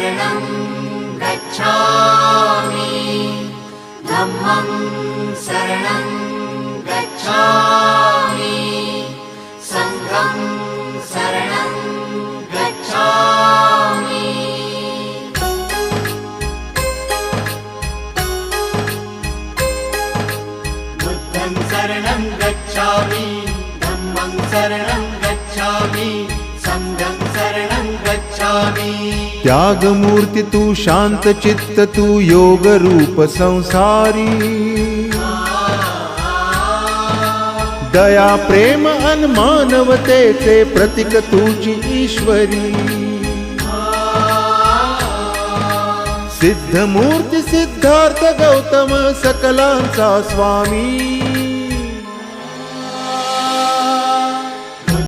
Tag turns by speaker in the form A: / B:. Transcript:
A: शरणं गच्छामि धम्मं शरणं गच्छामि संघं शरणं गच्छामि बुद्धं शरणं गच्छामि धम्मं शरणं गच्छामि संघं शरणं गच्छामि।
B: त्याग मूर्ति तू शांत चित्त तू योग रूप संसारी दया प्रेम अन मानवतेचे प्रतीक तुझी ईश्वरी सिद्ध मूर्ती सिद्धार्थ गौतम सकलांचा स्वामी